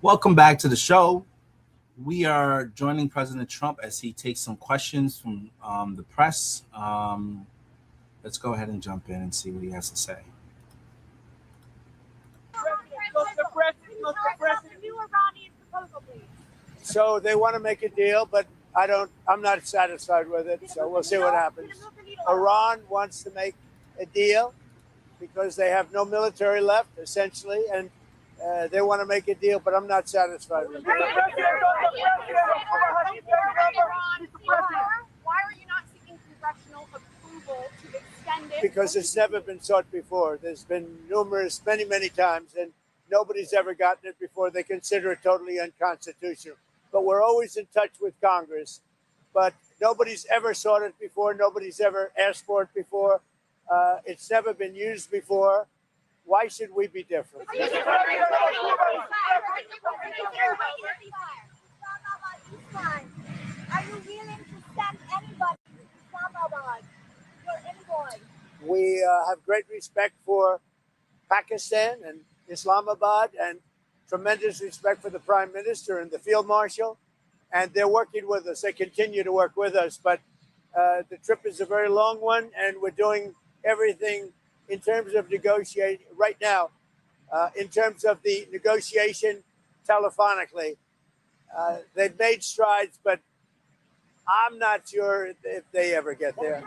Welcome back to the show. We are joining President Trump as he takes some questions from the press. Let's go ahead and jump in and see what he has to say. So they want to make a deal, but I'm not satisfied with it. So we'll see what happens. Iran wants to make a deal because they have no military left, essentially, and they want to make a deal, but I'm not satisfied with it. Why are you not seeking congressional approval to extend it? Because it's never been sought before. There's been many times, and nobody's ever gotten it before. They consider it totally unconstitutional. But we're always in touch with Congress. But nobody's ever sought it before. Nobody's ever asked for it before. It's never been used before. Why should we be different? Are you willing to send anybody to Islamabad? Your envoy? We have great respect for Pakistan and Islamabad, and tremendous respect for the Prime Minister and the Field Marshal. And they're working with us. They continue to work with us. But the trip is a very long one, and we're doing everything in terms of negotiating right now, in terms of the negotiation telephonically. They've made strides, but I'm not sure if they ever get there.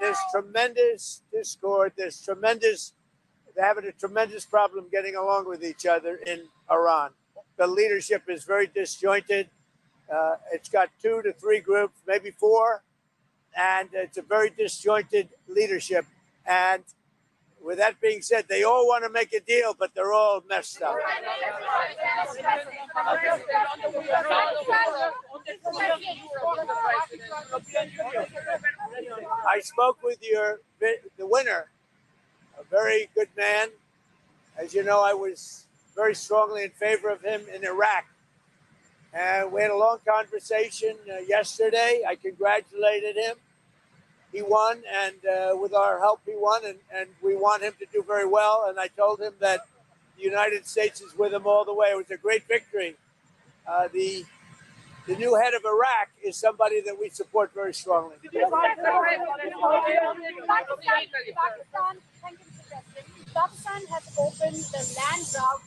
There's tremendous discord. They're having a tremendous problem getting along with each other in Iran. The leadership is very disjointed. It's got 2 to 3 groups, maybe 4. And it's a very disjointed leadership. And with that being said, they all want to make a deal, but they're all messed up. I spoke with the winner, a very good man. As you know, I was very strongly in favor of him in Iraq. And we had a long conversation yesterday. I congratulated him. He won, and with our help, he won, and we want him to do very well. And I told him that the United States is with him all the way. It was a great victory. The new head of Iraq is somebody that we support very strongly. Pakistan has opened the land route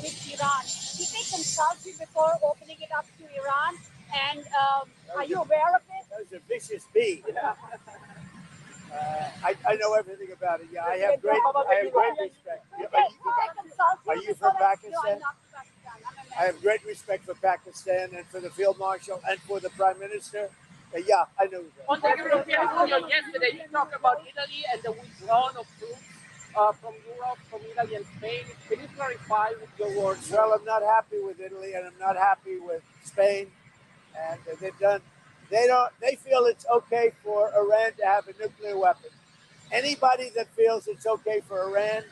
with Iran. Did they consult you before opening it up to Iran? And are you aware of it? That was a vicious bee. I know everything about it. Yeah, I have great respect. Are you from Pakistan? No, I'm not from Pakistan. I have great respect for Pakistan and for the Field Marshal and for the Prime Minister. Yeah, I know that. On the European Union yesterday, you talked about Italy and the withdrawal of troops from Europe, from Italy and Spain. Can you clarify with your words? Well, I'm not happy with Italy and I'm not happy with Spain. And they feel it's okay for Iran to have a nuclear weapon. Anybody that feels it's okay for Iran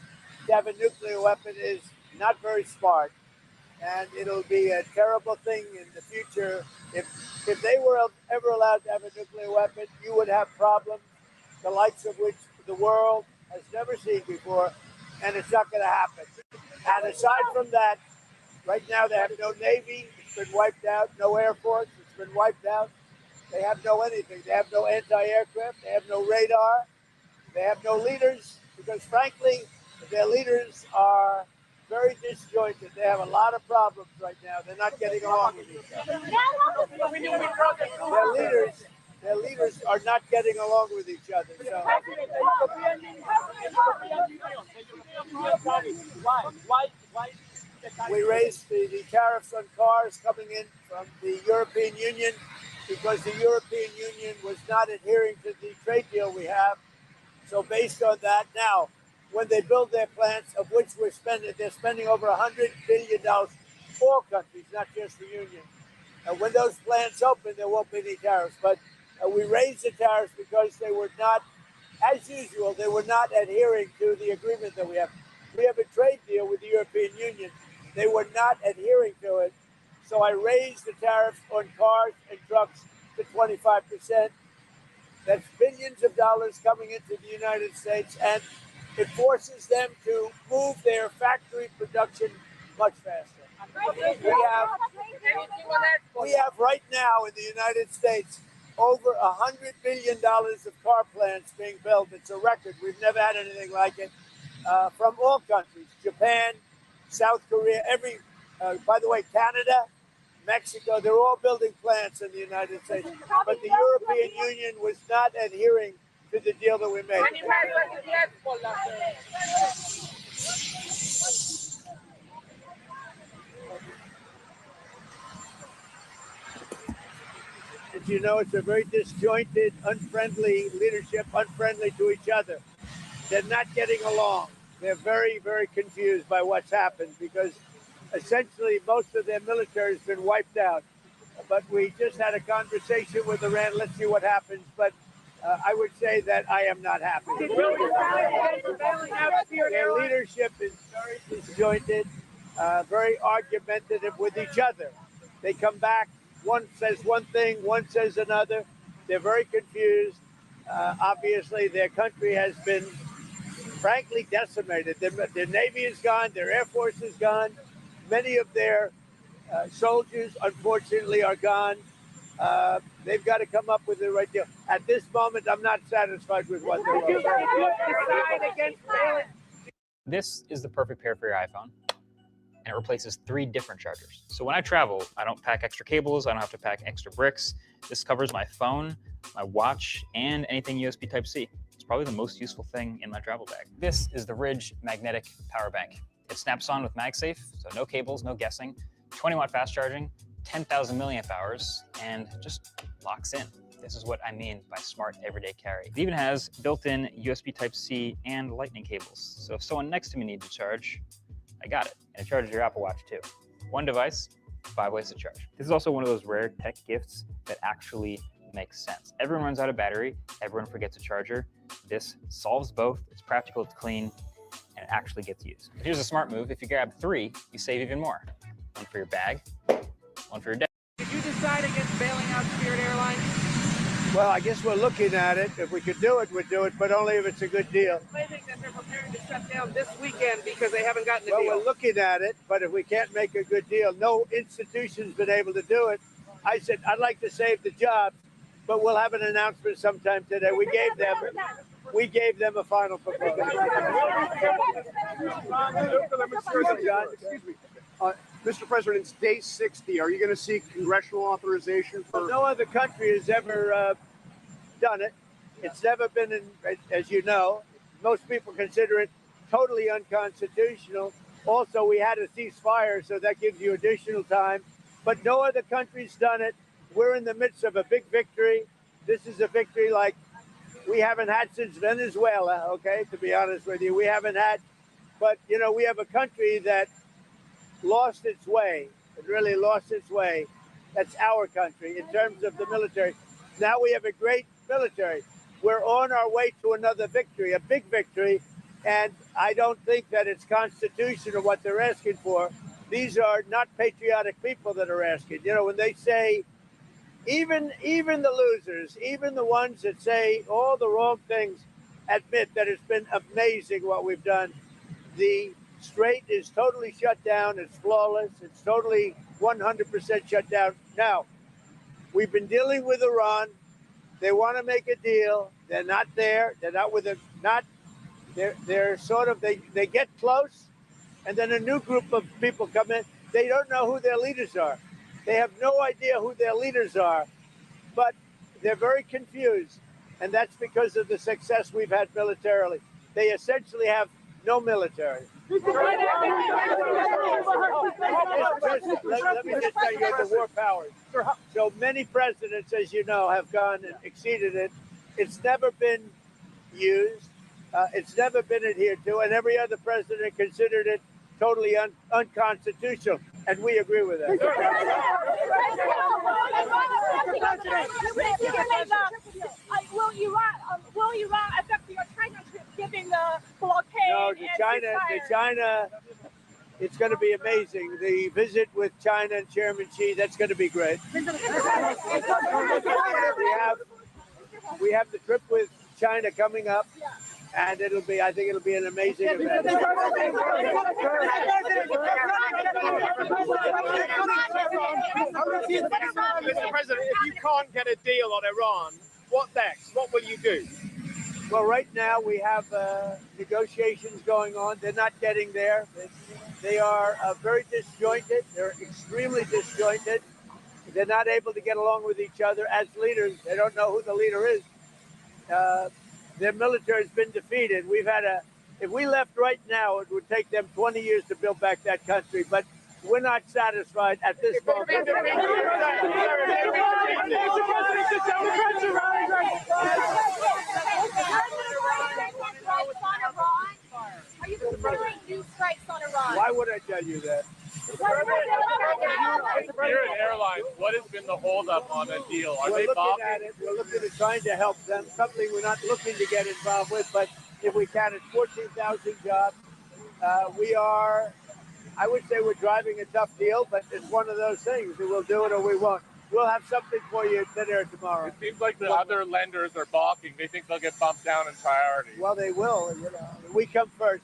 to have a nuclear weapon is not very smart. And it'll be a terrible thing in the future. If they were ever allowed to have a nuclear weapon, you would have problems, the likes of which the world has never seen before, and it's not going to happen. And aside from that, right now they have no Navy. It's been wiped out. No Air Force. It's been wiped out. They have no anything. They have no anti-aircraft. They have no radar. They have no leaders because, frankly, their leaders are very disjointed. They have a lot of problems right now. They're not getting along with each other. Their leaders are not getting along with each other. So. We raised the tariffs on cars coming in from the European Union because the European Union was not adhering to the trade deal we have. So based on that, now, when they build their plants, of which they're spending over $100 billion, all countries, not just the Union. And when those plants open, there won't be any tariffs. But we raised the tariffs because they were not, as usual, they were not adhering to the agreement that we have. We have a trade deal with the European Union. They were not adhering to it. So I raised the tariffs on cars and trucks to 25%. That's billions of dollars coming into the United States, and it forces them to move their factory production much faster. We have right now in the United States over $100 billion of car plants being built. It's a record. We've never had anything like it from all countries: Japan, South Korea, by the way, Canada, Mexico. They're all building plants in the United States. But the European Union was not adhering to the deal that we made. As you know, it's a very disjointed, unfriendly leadership, unfriendly to each other. They're not getting along. They're very, very confused by what's happened because essentially most of their military has been wiped out. But we just had a conversation with Iran. Let's see what happens. But I would say that I am not happy. Their leadership is very disjointed, very argumentative with each other. They come back. One says one thing, one says another. They're very confused. Obviously, their country has been, frankly, decimated. Their Navy is gone. Their Air Force is gone. Many of their soldiers, unfortunately, are gone. They've got to come up with the right deal. At this moment, I'm not satisfied with what they're doing. This is the perfect pair for your iPhone, and it replaces 3 different chargers. So when I travel, I don't pack extra cables, I don't have to pack extra bricks. This covers my phone, my watch, and anything USB Type-C. It's probably the most useful thing in my travel bag. This is the Ridge Magnetic Power Bank. It snaps on with MagSafe, so no cables, no guessing, 20-watt fast charging, 10,000 milliamp hours, and just locks in. This is what I mean by smart everyday carry. It even has built-in USB Type-C and Lightning cables. So if someone next to me needs to charge, I got it. And it charges your Apple Watch too. One device, 5 ways to charge. This is also one of those rare tech gifts that actually makes sense. Everyone runs out of battery, everyone forgets a charger. This solves both, it's practical, it's clean, and it actually gets used. Here's a smart move. If you grab 3, you save even more. One for your bag, one for your desk. Did you decide against bailing out Spirit Airlines? Well, I guess we're looking at it. If we could do it, we'd do it, but only if it's a good deal. Claiming that they're preparing to shut down this weekend because they haven't gotten a Well, deal. we're looking at it, but if we can't make a good deal, no institution's been able to do it. I said, I'd like to save the jobs, but we'll have an announcement sometime today. We gave them a final proposal. Excuse me. Mr. President, it's day 60. Are you going to seek congressional authorization for? No other country has ever done it. It's never been, as you know, most people consider it totally unconstitutional. Also, we had a ceasefire, so that gives you additional time. But no other country's done it. We're in the midst of a big victory. This is a victory like we haven't had since Venezuela, okay, to be honest with you. We haven't had, but, you know, we have a country that lost its way. It really lost its way. That's our country in terms of the military. Now we have a great military. We're on our way to another victory, a big victory. And I don't think that it's constitutional what they're asking for. These are not patriotic people that are asking. You know, when they say, even the losers, even the ones that say all the wrong things, admit that it's been amazing what we've done. The Strait is totally shut down. It's flawless. It's totally 100% shut down. Now, we've been dealing with Iran. They want to make a deal. They're not there. They're not with it. They're sort of, they get close, and then a new group of people come in. They don't know who their leaders are. They have no idea who their leaders are, but they're very confused, and that's because of the success we've had militarily. They essentially have no military. Let me just tell you the war powers. So many presidents, as you know, have gone and exceeded it. It's never been used. It's never been adhered to, and every other president considered it totally unconstitutional, and we agree with that. Will Iran affect your China trip, given the blockade? No, China, it's going to be amazing. The visit with China and Chairman Xi, that's going to be great. We have the trip with China coming up. And I think it'll be an amazing event. Mr. President, if you can't get a deal on Iran, what next? What will you do? Well, right now we have negotiations going on. They're not getting there. They are very disjointed. They're extremely disjointed. They're not able to get along with each other as leaders. They don't know who the leader is. Their military has been defeated. If we left right now, it would take them 20 years to build back that country. But we're not satisfied at this moment. Are you considering new strikes on Iran? Why would I tell you that? Spirit Airlines, what has been the holdup on a deal? Are We're they looking balking? at it. We're looking at trying to help them. Something we're not looking to get involved with, but if we can, it's 14,000 jobs. I would say we're driving a tough deal, but it's one of those things. We'll do it or we won't. We'll have something for you today or tomorrow. It seems like the other lenders are balking. They think they'll get bumped down in priority. Well, they will. We come first.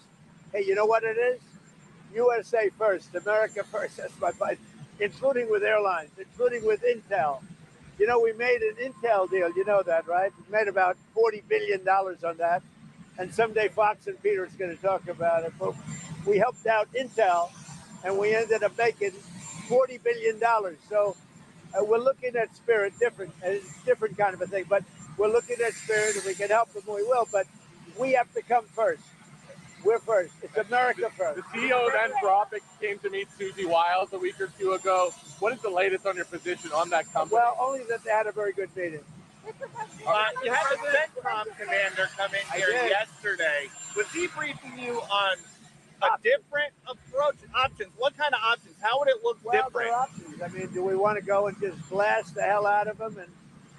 Hey, you know what it is? USA first, America first. That's my point. Including with airlines, including with Intel. You know, we made an Intel deal. You know that, right? We made about $40 billion on that. And someday Fox and Peter is going to talk about it. But we helped out Intel, and we ended up making $40 billion. So we're looking at Spirit different. It's a different kind of a thing. But we're looking at Spirit. If we can help them, we will. But we have to come first. We're first. It's America first. The CEO of Anthropic came to meet Susie Wiles a week or two ago. What is the latest on your position on that company? Well, only that they had a very good meeting. You had the CENTCOM commander come in here yesterday. Was he briefing you on a different approach, options? What kind of options? How would it look Well, different? there are options. I mean, do we want to go and just blast the hell out of him and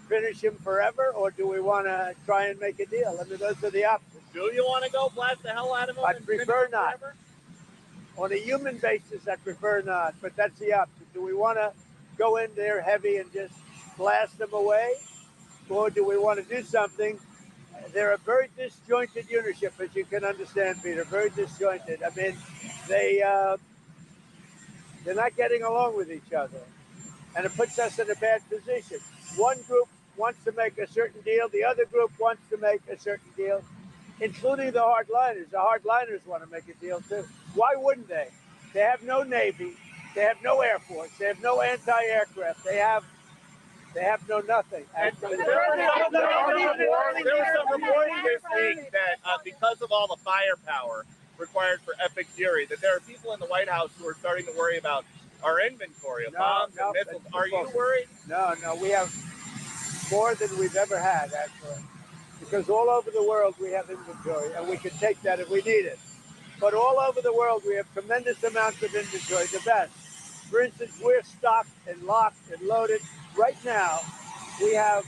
finish him forever, or do we want to try and make a deal? I mean, those are the options. Do you want to go blast the hell out of him? I'd and finish prefer him not. forever? On a human basis, I prefer not, but that's the option. Do we want to go in there heavy and just blast them away, or do we want to do something? They're a very disjointed unitship, as you can understand, Peter. Very disjointed. I mean, they're not getting along with each other, and it puts us in a bad position. One group wants to make a certain deal, the other group wants to make a certain deal, including the hardliners. The hardliners want to make a deal too. Why wouldn't they? They have no Navy, they have no Air Force, they have no anti-aircraft, they have no nothing. There was some reporting this week that because of all the firepower required for Epic Fury, that there are people in the White House who are starting to worry about our inventory of bombs and missiles. Are you worried? No, we have more than we've ever had, actually. Because all over the world we have inventory, and we can take that if we need it. But all over the world we have tremendous amounts of inventory, the best. For instance, we're stocked and locked and loaded. Right now, we have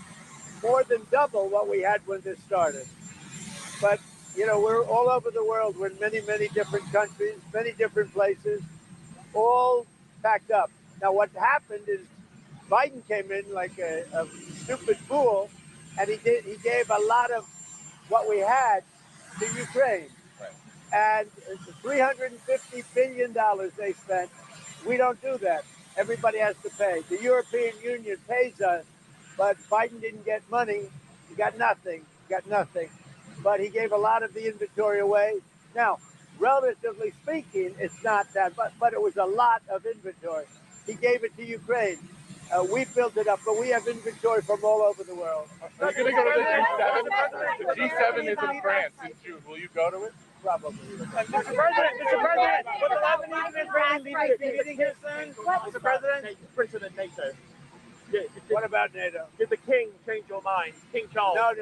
more than double what we had when this started. But, you know, we're all over the world. We're in many, many different countries, many different places, all packed up. Now, what happened is Biden came in like a stupid fool, and he gave a lot of what we had to Ukraine. Right. And $350 billion they spent. We don't do that. Everybody has to pay. The European Union pays us, but Biden didn't get money. He got nothing. But he gave a lot of the inventory away. Now, relatively speaking, it's not that, but it was a lot of inventory. He gave it to Ukraine. We built it up, but we have inventory from all over the world. Are you going to go to the G7? The G7 is in France in June. Will you go to it? Probably. Mr. President, will the Lebanese and Israeli leaders be meeting here soon? Mr. President? President NATO. What about NATO? Did the king change your mind? King Charles? No.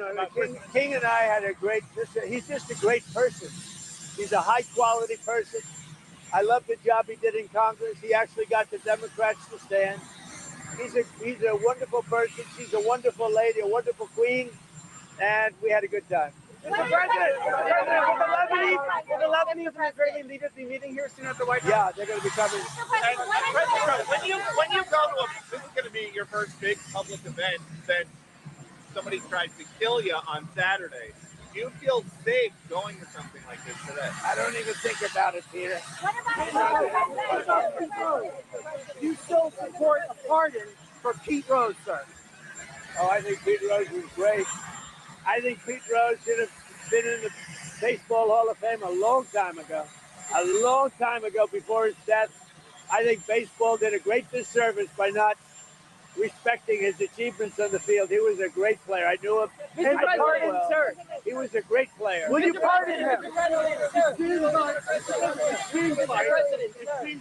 King and I had he's just a great person. He's a high quality person. I love the job he did in Congress. He actually got the Democrats to stand. He's a wonderful person. She's a wonderful lady, a wonderful queen, and we had a good time. Mr. President, will the Lebanese and Israeli leaders be meeting here soon at the White House? Yeah, they're going to be coming. And President Trump, when you go to this is going to be your first big public event since somebody tried to kill you on Saturday. Do you feel safe going to something like this today? I don't even think about it, Peter. What about You still support a pardon for Pete Rose, sir? Oh, I think Pete Rose was great. I think Pete Rose should have been in the Baseball Hall of Fame a long time ago. A long time ago before his death. I think baseball did a great disservice by not respecting his achievements on the field. He was a great player. I knew him. Mr. I knew him President, well. sir, He was a great player. will you pardon him? It seems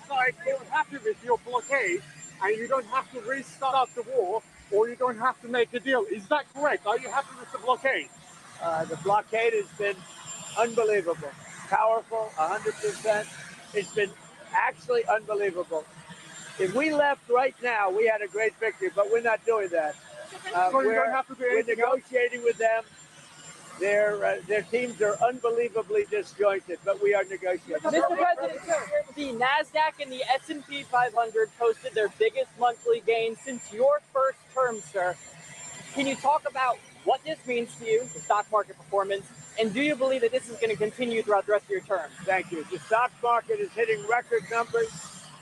like you're happy with your blockade and you don't have to restart the war or you don't have to make a deal. Is that correct? Are you happy with the blockade? The blockade has been unbelievable, powerful, 100%. It's been actually unbelievable. If we left right now, we had a great victory, but we're not doing that. So you don't have to do We're anything else? negotiating with them. Their teams are unbelievably disjointed, but we are negotiating. Mr. President, the NASDAQ and the S&P 500 posted their biggest monthly gain since your first term, sir. Can you talk about what this means to you, the stock market performance, and do you believe that this is going to continue throughout the rest of your term? Thank you. The stock market is hitting record numbers.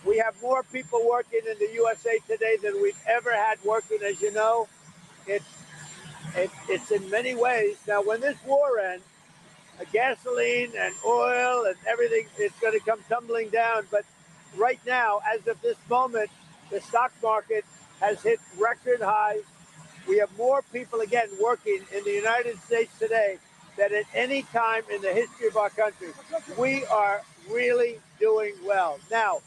We have more people working in the USA today than we've ever had working, as you know. It's in many ways. Now, when this war ends, gasoline and oil and everything is going to come tumbling down. But right now, as of this moment, the stock market has hit record highs. We have more people, again, working in the United States today than at any time in the history of our country. We are really doing well. Now,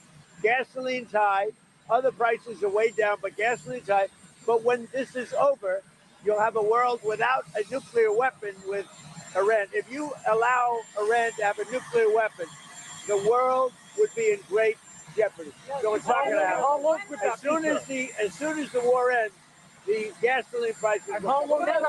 gasoline's high. Other prices are way down, but gasoline's high. But when this is over, you'll have a world without a nuclear weapon with Iran. If you allow Iran to have a nuclear weapon, the world would be in great jeopardy. So it's not going to happen. As soon as the war ends, the gasoline prices will come down.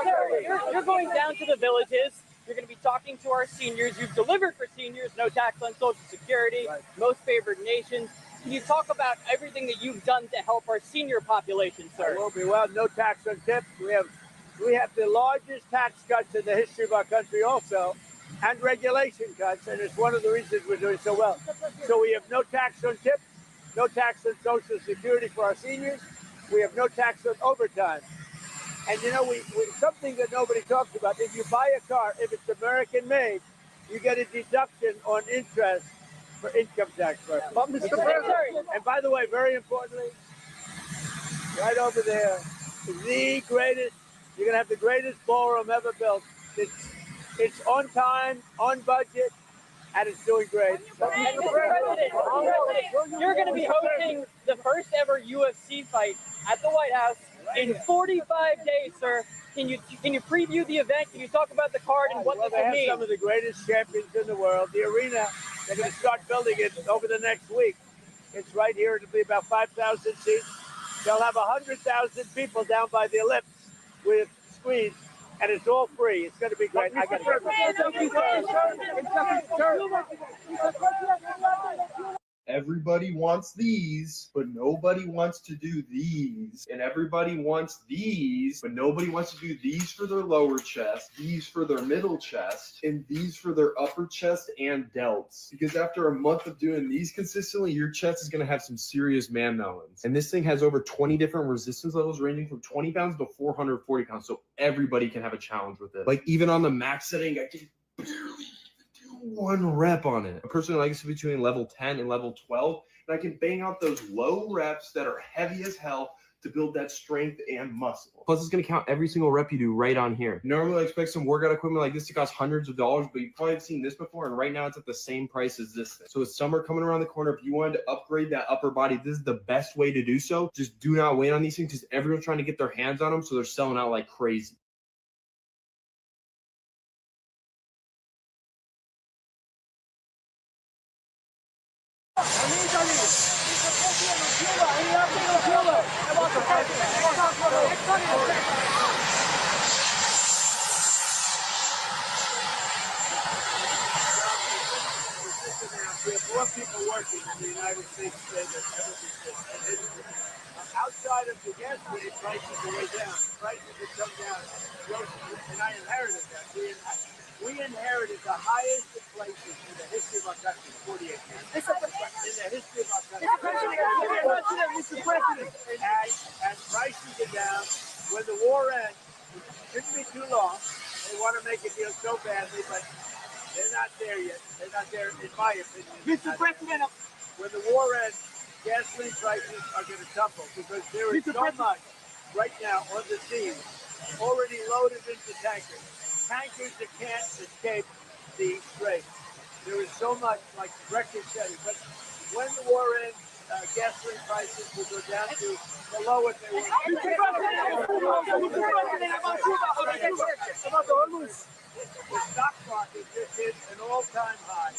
You're going down to the villages. You're going to be talking to our seniors. You've delivered for seniors, no tax on Social Security, Right. most favored nations. Can you talk about everything that you've done to help our senior population, There sir? will be, well, no tax on tips. We have the largest tax cuts in the history of our country also, and regulation cuts, and it's one of the reasons we're doing so well. So we have no tax on tips, no tax on Social Security for our seniors. We have no tax on overtime. And you know, we something that nobody talks about, if you buy a car, if it's American made, you get a deduction on interest for income tax purposes. But Mr. President, And by the way, very importantly, right over there, the greatest, you're going to have the greatest ballroom ever built. It's on time, on budget, and it's doing great. And Mr. President, you're going to be hosting the first ever UFC fight at the White House in 45 days, sir. Can you preview the event? Can you talk about the card and what Well, this they will have mean? some of the greatest champions in the world. The arena, they're going to start building it over the next week. It's right here. It'll be about 5,000 seats. They'll have 100,000 people down by the ellipse with screens, and it's all free. It's going to be great. I got to go. Everybody wants these, but nobody wants to do these. And everybody wants these, but nobody wants to do these for their lower chest, these for their middle chest, and these for their upper chest and delts. Because after a month of doing these consistently, your chest is going to have some serious man melons. And this thing has over 20 different resistance levels ranging from 20 pounds to 440 pounds. So everybody can have a challenge with it. Like even on the max setting, I can barely one rep on it. I personally like it to be between level 10 and level 12, and I can bang out those low reps that are heavy as hell to build that strength and muscle. Plus, it's going to count every single rep you do right on here. Normally, I expect some workout equipment like this to cost hundreds of dollars, but you've probably seen this before, and right now it's at the same price as this thing. So with summer coming around the corner, if you wanted to upgrade that upper body, this is the best way to do so. Just do not wait on these things because everyone's trying to get their hands on them, so they're selling out like crazy. We have more people working in the United States today than ever before. Outside of the gasoline, prices are way down. Prices have come down. And I inherited that. We inherited the highest inflation in the history of our country, 48 years. In the history of our country. Mr. President. And prices are down. When the war ends, which shouldn't be too long, they want to make a deal so badly, but they're not there yet. They're not there, in my opinion. Mr. President. When the war ends, gasoline prices are going to tumble because there is so much right now on the sea already loaded into tankers. Tankers that can't escape the strait. There is so much, like record setting. But when the war ends, gasoline prices will go down to below what they were. The stock market just hit an all-time high.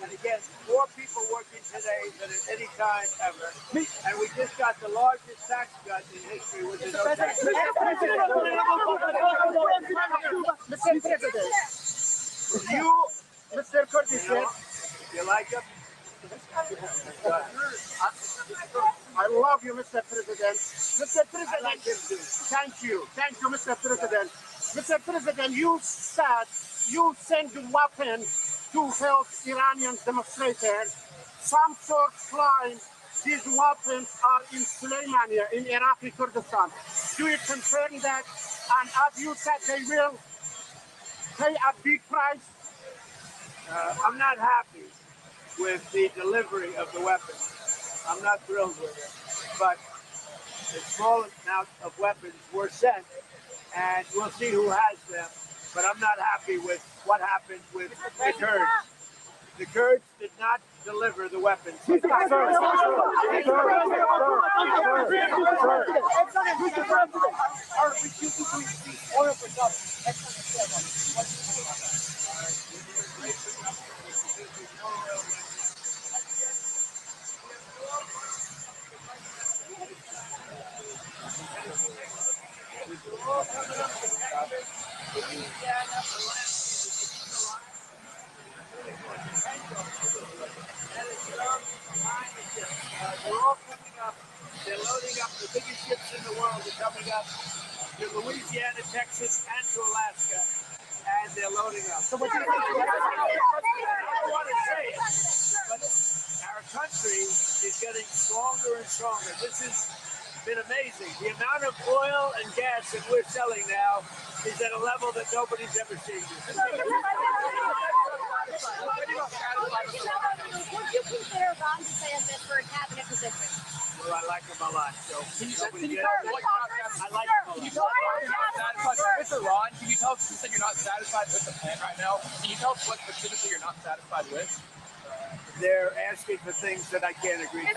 And again, more people working today than at any time ever. And we just got the largest tax cut in history with the no tax. Mr. President. You, Mr. Curtis, You like him? I love you, Mr. President. Mr. President, I like him too. thank you. Thank you, Mr. President. Mr. President, you said you sent weapons to help Iranian demonstrators. Some sources claim these weapons are in Soleimania, in Iraqi Kurdistan. Do you confirm that? And as you said, they will pay a big price? I'm not happy with the delivery of the weapons. I'm not thrilled with it. But a small amount of weapons were sent, and we'll see who has them. But I'm not happy with what happened with the Kurds. The Kurds did not deliver the weapons. They're all coming up. They're loading up. The biggest ships in the world are coming up to Louisiana, Texas, and to Alaska. And they're loading up. So what do you think? I don't want to say it, but our country is getting stronger and stronger. This has been amazing. The amount of oil and gas that we're selling now is at a level that nobody's ever seen before. Would you consider Ron DeSantis for a cabinet position? Well, I like him a lot. So nobody gets I like him a lot. Mr. Ron, can you tell us, you said you're not satisfied with the plan right now? Can you tell us what specifically you're not satisfied with? They're asking for things that I can't agree to.